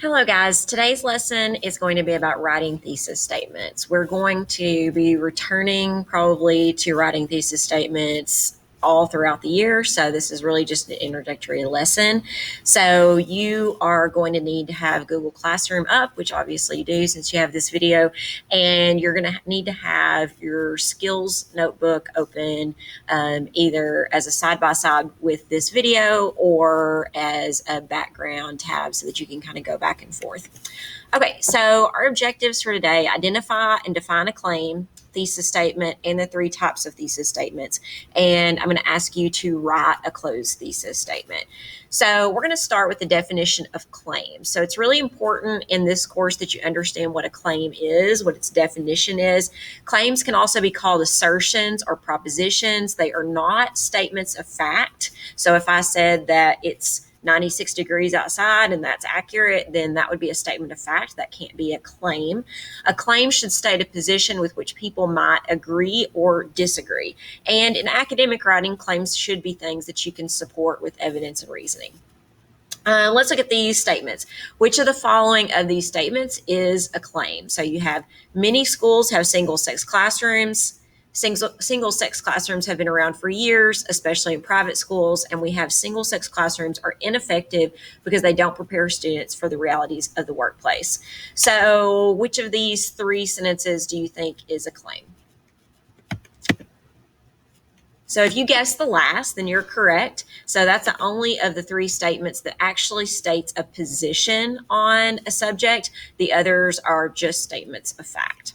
Hello, guys. Today's lesson is going to be about writing thesis statements. We're going to be returning probably to writing thesis statements all throughout the year. So this is really just an introductory lesson. So you are going to need to have Google Classroom up, which obviously you do since you have this video, and you're going to need to have your skills notebook open either as a side-by-side with this video or as a background tab so that you can kind of go back and forth. Okay, so our objectives for today: identify and define a claim, thesis statement, and the three types of thesis statements. And I'm going to ask you to write a closed thesis statement. So we're going to start with the definition of claim. So it's really important in this course that you understand what a claim is, what its definition is. Claims can also be called assertions or propositions. They are not statements of fact. So if I said that it's 96 degrees outside and that's accurate, then that would be a statement of fact. That can't be a claim. A claim should state a position with which people might agree or disagree. And in academic writing, claims should be things that you can support with evidence and reasoning. Let's look at these statements. Which of the following of these statements is a claim? So you have many schools have single-sex classrooms. Single-sex classrooms have been around for years, especially in private schools, and we have single-sex classrooms are ineffective because they don't prepare students for the realities of the workplace. So which of these three sentences do you think is a claim? So if you guess the last, then you're correct. So that's the only of the three statements that actually states a position on a subject. The others are just statements of fact.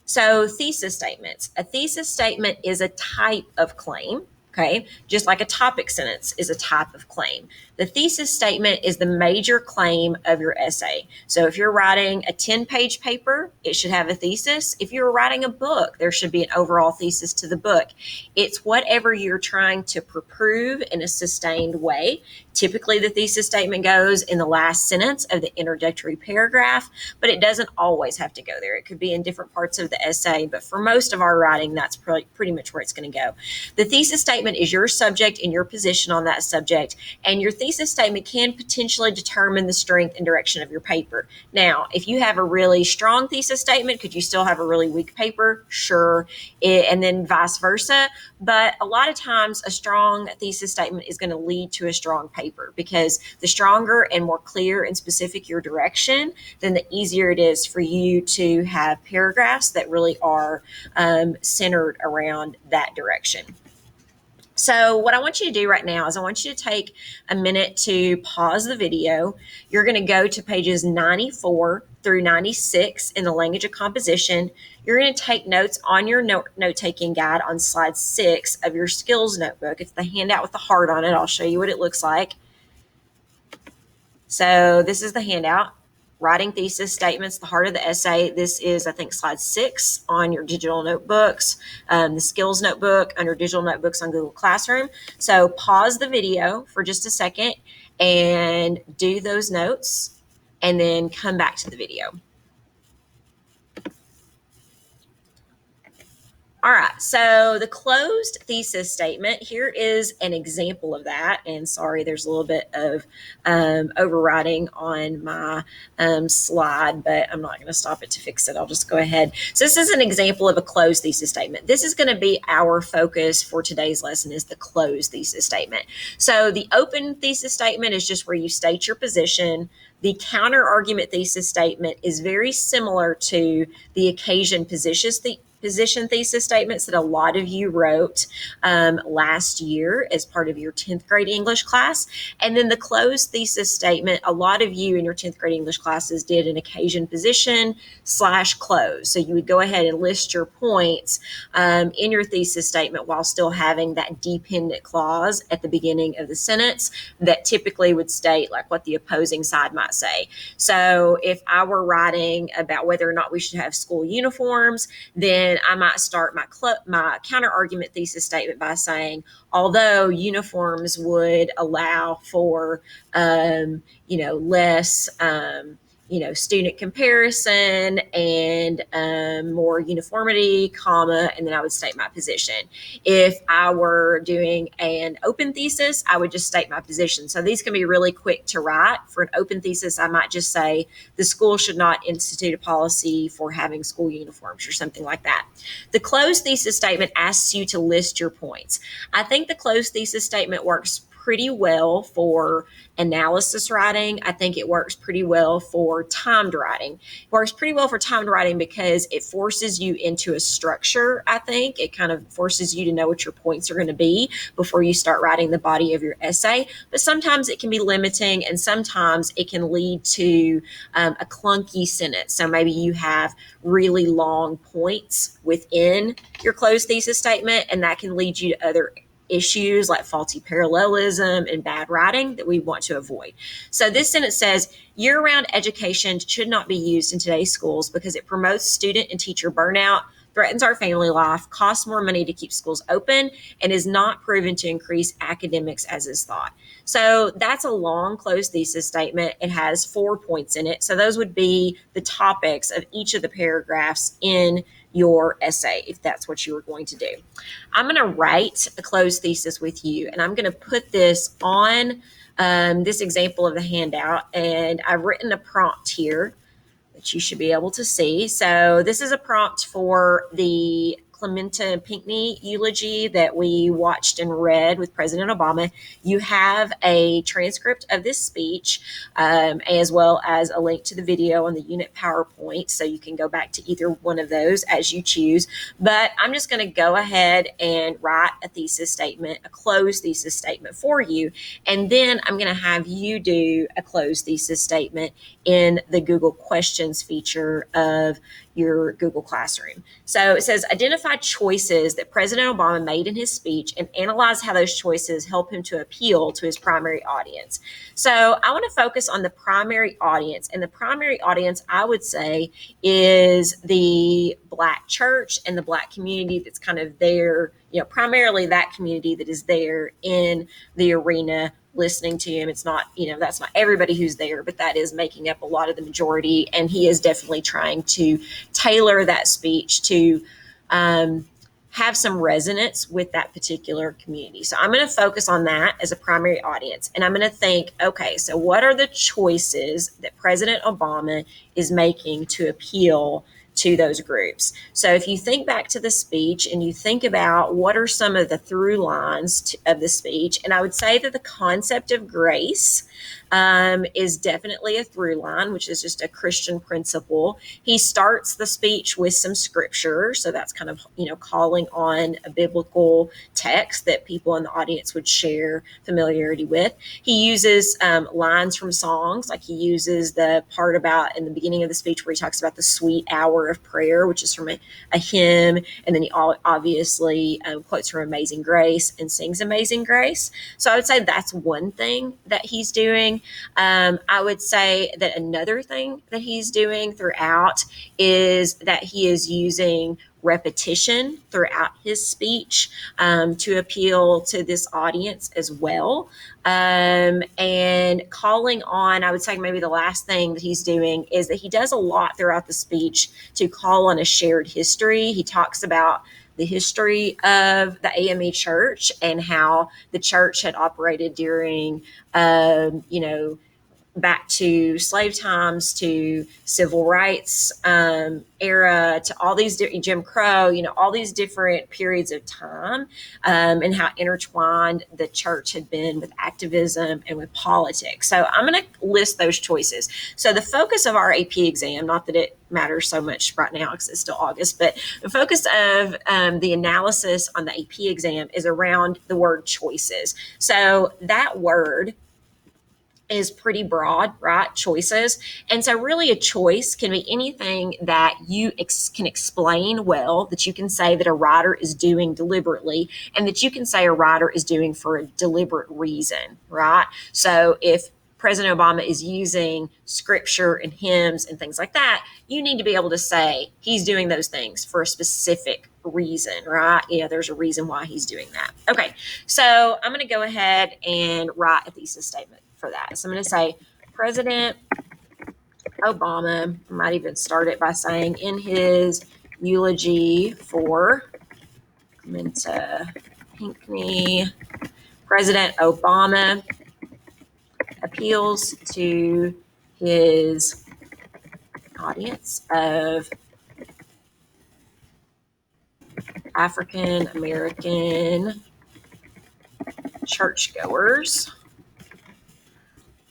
So thesis statements. A thesis statement is a type of claim, okay? Just like a topic sentence is a type of claim. The thesis statement is the major claim of your essay. So if you're writing a 10-page paper, it should have a thesis. If you're writing a book, there should be an overall thesis to the book. It's whatever you're trying to prove in a sustained way. Typically, the thesis statement goes in the last sentence of the introductory paragraph, but it doesn't always have to go there. It could be in different parts of the essay, but for most of our writing, that's pretty much where it's going to go. The thesis statement is your subject and your position on that subject, and your thesis statement can potentially determine the strength and direction of your paper. Now, if you have a really strong thesis statement, could you still have a really weak paper? Sure. And then vice versa. But a lot of times, a strong thesis statement is going to lead to a strong paper, because the stronger and more clear and specific your direction, then the easier it is for you to have paragraphs that really are centered around that direction. So what I want you to do right now is I want you to take a minute to pause the video. You're going to go to pages 94 through 96 in the language of composition. You're going to take notes on your note-taking guide on slide 6 of your skills notebook. It's the handout with the heart on it. I'll show you what it looks like. So this is the handout. Writing thesis statements, the heart of the essay. This is, I think, slide 6 on your digital notebooks, the skills notebook under digital notebooks on Google Classroom. So pause the video for just a second and do those notes, and then come back to the video. All right, so the closed thesis statement, here is an example of that. And sorry, there's a little bit of overwriting on my slide, but I'm not going to stop it to fix it. I'll just go ahead. So this is an example of a closed thesis statement. This is going to be our focus for today's lesson, is the closed thesis statement. So the open thesis statement is just where you state your position. The counter argument thesis statement is very similar to the occasion position thesis statements that a lot of you wrote last year as part of your 10th grade English class. And then the closed thesis statement, a lot of you in your 10th grade English classes did an occasion position / close. So you would go ahead and list your points in your thesis statement while still having that dependent clause at the beginning of the sentence that typically would state like what the opposing side might say. So if I were writing about whether or not we should have school uniforms, then I might start my counter argument thesis statement by saying, although uniforms would allow for, less, student comparison and more uniformity, comma, and then I would state my position. If I were doing an open thesis, I would just state my position. So these can be really quick to write. For an open thesis, I might just say the school should not institute a policy for having school uniforms or something like that. The closed thesis statement asks you to list your points. I think the closed thesis statement works pretty well for analysis writing. I think it works pretty well for timed writing. It works pretty well for timed writing because it forces you into a structure, I think. It kind of forces you to know what your points are going to be before you start writing the body of your essay. But sometimes it can be limiting, and sometimes it can lead to a clunky sentence. So maybe you have really long points within your closed thesis statement, and that can lead you to other issues like faulty parallelism and bad writing that we want to avoid. So this sentence says, year-round education should not be used in today's schools because it promotes student and teacher burnout, threatens our family life, costs more money to keep schools open, and is not proven to increase academics as is thought. So that's a long closed thesis statement. It has 4 points in it. So those would be the topics of each of the paragraphs in your essay, if that's what you were going to do. I'm going to write a closed thesis with you, and I'm going to put this on this example of the handout, and I've written a prompt here that you should be able to see. So this is a prompt for the Clementa Pinckney eulogy that we watched and read with President Obama. You have a transcript of this speech, as well as a link to the video on the unit PowerPoint, so you can go back to either one of those as you choose. But I'm just going to go ahead and write a thesis statement, a closed thesis statement for you, and then I'm going to have you do a closed thesis statement in the Google Questions feature of your Google Classroom. So it says, identify choices that President Obama made in his speech and analyze how those choices help him to appeal to his primary audience. So I want to focus on the primary audience, and the primary audience, I would say, is the Black church and the Black community that's kind of there, primarily that community that is there in the arena listening to him. It's not, that's not everybody who's there, but that is making up a lot of the majority. And he is definitely trying to tailor that speech to have some resonance with that particular community. So I'm going to focus on that as a primary audience. And I'm going to think, okay, so what are the choices that President Obama is making to appeal to those groups? So if you think back to the speech and you think about what are some of the through lines of the speech, and I would say that the concept of grace is definitely a through line, which is just a Christian principle. He starts the speech with some scripture. So that's kind of, calling on a biblical text that people in the audience would share familiarity with. He uses lines from songs, like he uses the part about in the beginning of the speech where he talks about the sweet hour of prayer, which is from a hymn. And then he obviously quotes from Amazing Grace and sings Amazing Grace. So I would say that's one thing that he's doing. I would say that another thing that he's doing throughout is that he is using repetition throughout his speech to appeal to this audience as well. And calling on, I would say maybe the last thing that he's doing is that he does a lot throughout the speech to call on a shared history. He talks about the history of the AME church and how the church had operated during, back to slave times, to civil rights era, to all these Jim Crow, all these different periods of time, and how intertwined the church had been with activism and with politics. So I'm going to list those choices. So the focus of our AP exam, not that it matters so much right now because it's still August, but the focus of the analysis on the AP exam is around the word choices. So that word is pretty broad, right? Choices. And so really a choice can be anything that you can explain well, that you can say that a writer is doing deliberately, and that you can say a writer is doing for a deliberate reason, right? So if President Obama is using scripture and hymns and things like that, you need to be able to say he's doing those things for a specific reason, right? There's a reason why he's doing that. Okay, so I'm going to go ahead and write a thesis statement for that. So I'm going to say President Obama, I might even start it by saying, in his eulogy for Minta Pinckney, President Obama appeals to his audience of African American churchgoers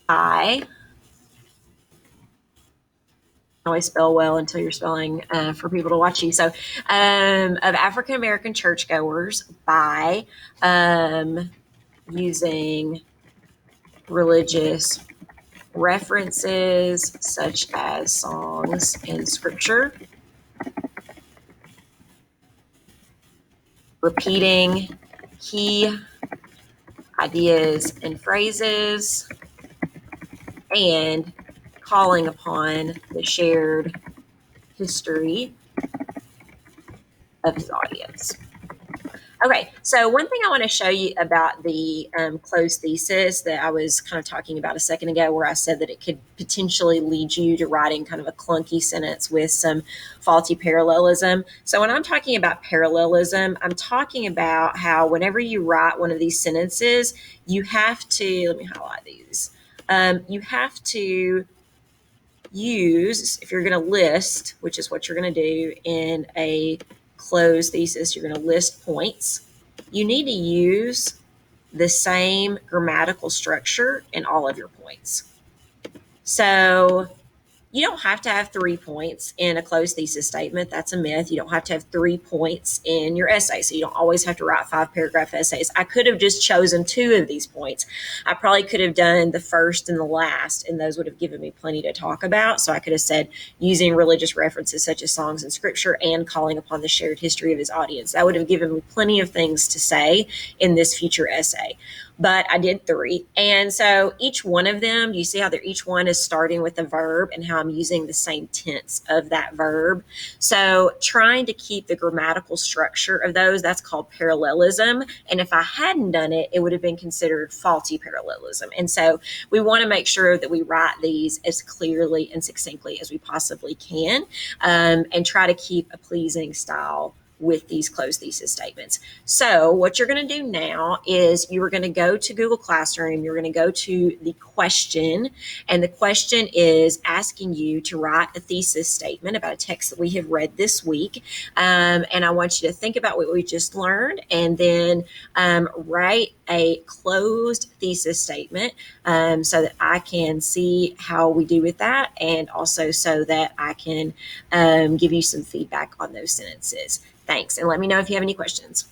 by, always spell well until you're spelling for people to watch you. So, of African American churchgoers by using religious references such as songs and scripture, repeating key ideas and phrases, and calling upon the shared history of his audience. Okay, so one thing I want to show you about the closed thesis that I was kind of talking about a second ago, where I said that it could potentially lead you to writing kind of a clunky sentence with some faulty parallelism. So when I'm talking about parallelism, I'm talking about how whenever you write one of these sentences, you have to, let me highlight these, you have to use, if you're going to list, which is what you're going to do in a closed thesis, you're going to list points. You need to use the same grammatical structure in all of your points. So you don't have to have 3 points in a closed thesis statement. That's a myth. You don't have to have 3 points in your essay. So you don't always have to write 5-paragraph essays. I could have just chosen 2 of these points. I probably could have done the first and the last, and those would have given me plenty to talk about. So I could have said using religious references such as songs and scripture and calling upon the shared history of his audience. That would have given me plenty of things to say in this future essay. But I did 3. And so each one of them, do you see how each one is starting with a verb and how I'm using the same tense of that verb? So trying to keep the grammatical structure of those, that's called parallelism. And if I hadn't done it, it would have been considered faulty parallelism. And so we want to make sure that we write these as clearly and succinctly as we possibly can, and try to keep a pleasing style with these closed thesis statements. So what you're going to do now is you are going to go to Google Classroom. You're going to go to the question, and the question is asking you to write a thesis statement about a text that we have read this week. And I want you to think about what we just learned, and then write a closed thesis statement so that I can see how we do with that, and also so that I can give you some feedback on those sentences. Thanks, and let me know if you have any questions.